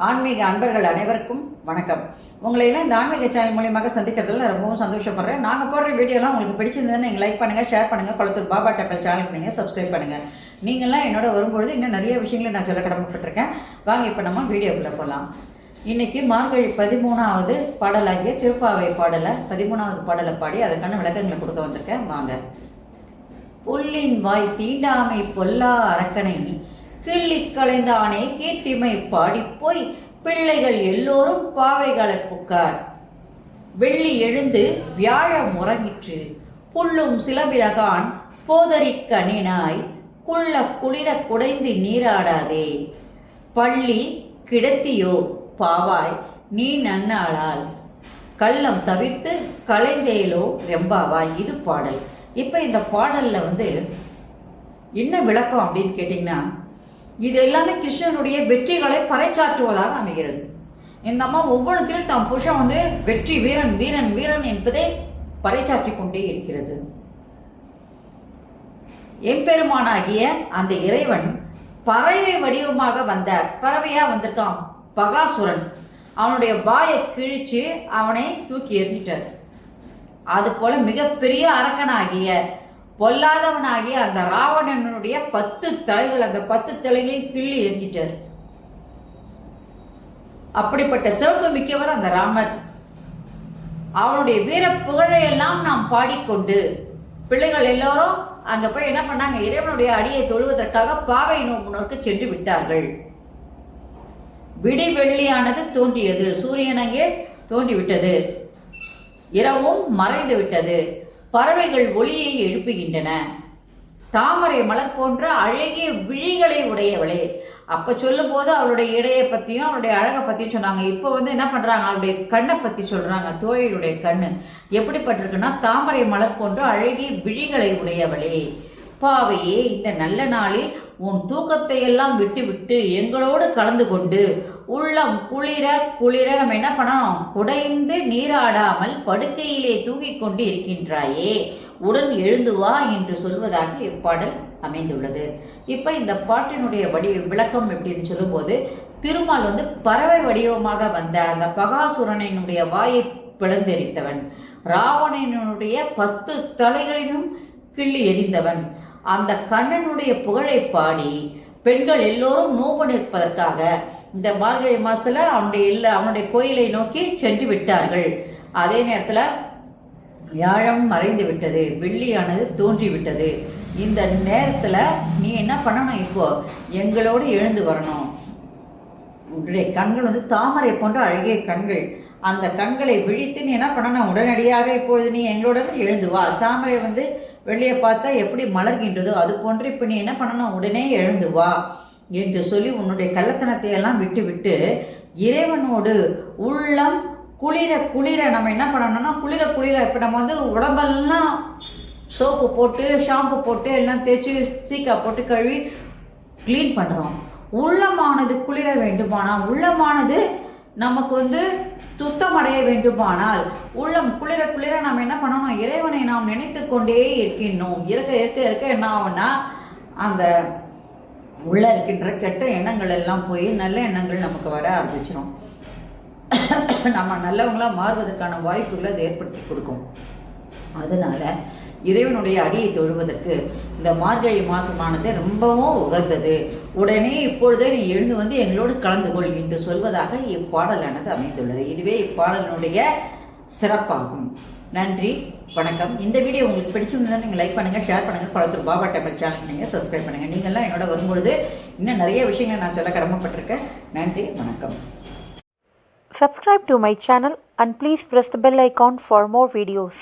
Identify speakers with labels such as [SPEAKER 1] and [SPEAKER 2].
[SPEAKER 1] ஆன்மீக அன்பர்கள் அனைவருக்கும் வணக்கம். உங்களை எல்லாம் இந்த ஆன்மீக சேனல் மூலியமாக சந்திக்கிறதுல ரொம்பவும் சந்தோஷப்படுறேன். நாங்கள் போடுற வீடியோலாம் உங்களுக்கு பிடிச்சிருந்ததுன்னு நீங்கள் லைக் பண்ணுங்கள், ஷேர் பண்ணுங்கள். குளத்தூர் பாபா டெம்பிள் சேனலுக்கு நீங்கள் சப்ஸ்கிரைப் பண்ணுங்கள். நீங்கள்லாம் என்னோட வரும்பொழுது இன்னும் நிறைய விஷயங்களை நான் சொல்ல கடமைப்பட்டிருக்கேன். வாங்க இப்போ நம்ம வீடியோக்குள்ளே போகலாம். இன்றைக்கி மார்கழி 13வது பாடலாகிய திருப்பாவை பாடலை 13வது பாடலை பாடி அதுக்கான விளக்கங்களை கொடுக்க வந்திருக்கேன். வாங்க. புல்லின் வாய் தீண்டாமை பொல்லா அரக்கனை கிள்ளி களைந்தானே கீர்த்திமை பாடிப்போய் பிள்ளைகள் எல்லோரும் பாவைகளை புக்கார். வெள்ளி எழுந்து வியாழம் உறங்கிற்று புல்லும் சிலவிலகான் போதறி கணினாய் குள்ள குளிர குடைந்து நீராடாதே. பள்ளி கிடத்தியோ பாவாய் நீ நன்னாளால் கள்ளம் தவிர்த்து களைந்தேலோ ரெம்பாவாய். இது பாடல். இப்போ இந்த பாடலில் என்ன விளக்கம் அப்படின்னு கேட்டிங்கன்னா, இது எல்லாமே கிருஷ்ணனுடைய வெற்றிகளை பறைச்சாற்றுவதாக அமைகிறது. இந்த அம்மா ஒவ்வொருத்திலும் தாம் புருஷன் வெற்றி வீரன் வீரன் வீரன் என்பதை பறைச்சாற்றி கொண்டே இருக்கிறது. எம்பெருமானாகிய அந்த இறைவன் பறவை வடிவமாக பறவையா வந்திருக்கான் பகாசுரன். அவனுடைய வாயை கிழிச்சு அவனை தூக்கி எறிஞ்சிட்டார். அது போல மிகப்பெரிய அரக்கனாகிய பொல்லாதவனாகிய அந்த ராவணனுடைய 10 தலைகள், அந்த 10 தலைகளையும் கிள்ளி எறிஞ்சிட்டார். அப்படிப்பட்ட சிறப்பு மிக்கவர் அந்த ராமர். அவனுடைய வீர புகழையெல்லாம் நாம் பாடிக்கொண்டு பிள்ளைகள் எல்லோரும் அங்கே போய் என்ன பண்ணாங்க, இறைவனுடைய அடியை தொழுவதற்காக பாவை நோக்கு சென்று விட்டார்கள். விடி வெள்ளியானது தோன்றியது, சூரியன் அங்கே தோன்றிவிட்டது, இரவும் மறைந்து விட்டது, பறவைகள் ஒளியை எழுப்புகின்றன. தாமரை மலர் போன்ற அழகிய விழிகளை உடையவளே. அப்போ சொல்லும்போது அவளுடைய இடையை பற்றியும் அவளுடைய அழகை பற்றியும் சொன்னாங்க. இப்போ என்ன பண்ணுறாங்க, அவளுடைய கண்ணை பற்றி சொல்கிறாங்க. தோழியுடைய கண்ணு எப்படிப்பட்டிருக்குன்னா, தாமரை மலர் போன்ற அழகிய விழிகளை உடையவளே. பாவையே, இந்த நல்ல நாளில் உன் தூக்கத்தை எல்லாம் விட்டு விட்டு எங்களோடு கலந்து கொண்டு உள்ளம் குளிர குளிர நம்ம என்ன பண்ணணும், குடைந்து நீராடாமல் படுக்கையிலே தூங்கி கொண்டு இருக்கின்றாயே, உடன் எழுந்து வா என்று சொல்வதாக இப்பாடல் அமைந்துள்ளது. இப்போ இந்த பாட்டினுடைய விளக்கம் எப்படின்னு சொல்லும்போது, திருமால் பறவை வடிவமாக வந்த அந்த பகாசுரனினுடைய வாயை பிளந்தெறித்தவன், ராவணனுடைய 10 தலைகளிலும் கிள்ளி எறிந்தவன், அந்த கண்ணனுடைய புகழை பாடி பெண்கள் எல்லோரும் நோன்பு நிற்பதற்காக இந்த மார்கழி மாதத்தில் அவனுடைய கோயிலை நோக்கி சென்று விட்டார்கள். அதே நேரத்தில் வியாழம் மறைந்து விட்டது, வெள்ளியானது தோன்றிவிட்டது. இந்த நேரத்தில் நீ என்ன பண்ணணும், இப்போ எங்களோடு எழுந்து வரணும். உன்னுடைய கண்கள் தாமரை போன்ற அழகிய கண்கள், அந்த கண்களை விழித்து நீ என்ன பண்ணணும், உடனடியாக இப்பொழுது நீ எங்களுடன் எழுந்து வா. தாமரை வெளியே பார்த்தா எப்படி மலர்கின்றதோ அது போன்று இப்போ நீ என்ன பண்ணணும், உடனே எழுந்து வா என்று சொல்லி உன்னுடைய கள்ளத்தனத்தை எல்லாம் விட்டு விட்டு இறைவனோடு உள்ளம் குளிர குளிர நம்ம என்ன பண்ணணும்னா, குளிர குளிர இப்போ நம்ம உடம்பெல்லாம் சோப்பு போட்டு ஷாம்பு போட்டு எல்லாம் தேய்ச்சி சீக்கா போட்டு கழுவி க்ளீன் பண்ணுறோம். உள்ளமானது குளிர வேண்டுமானால், உள்ளமானது நமக்கு துத்தமடைய வேண்டுமானால், உள்ளம் குளிர குளிர நாம் என்ன பண்ணணும், இறைவனை நாம் நினைத்து கொண்டே இருக்கின்றோம். இருக்க இருக்க இருக்க என்ன ஆகும்னா, அந்த உள்ளே இருக்கின்ற கெட்ட எண்ணங்கள் எல்லாம் போய் நல்ல எண்ணங்கள் நமக்கு வர ஆரம்பிச்சிடும். நம்ம நல்லவங்களாக மாறுவதற்கான வாய்ப்புகளை அது ஏற்படுத்தி கொடுக்கும். அதனால் இறைவனுடைய அடியை தொழுவதற்கு இந்த மார்கழி மாதமானது ரொம்பவும் உகந்தது. உடனே இப்பொழுதே நீ எழுந்து எங்களோடு கலந்து கொள் என்று சொல்வதாக இப்பாடலானது அமைந்துள்ளது. இதுவே இப்பாடலினுடைய சிறப்பாகும். நன்றி, வணக்கம். இந்த வீடியோ உங்களுக்கு பிடிச்சிருந்தா நீங்கள் லைக் பண்ணுங்கள், ஷேர் பண்ணுங்கள். குளத்தூர் பாபா டெம்பிள் சேனல் நீங்கள் சப்ஸ்கிரைப் பண்ணுங்கள். நீங்கள்லாம் என்னோட வரும்பொழுது இன்னும் நிறைய விஷயங்களை நான் சொல்ல கடமைப்பட்டிருக்கேன். நன்றி, வணக்கம்.
[SPEAKER 2] Subscribe to my channel and please press the bell icon for more videos.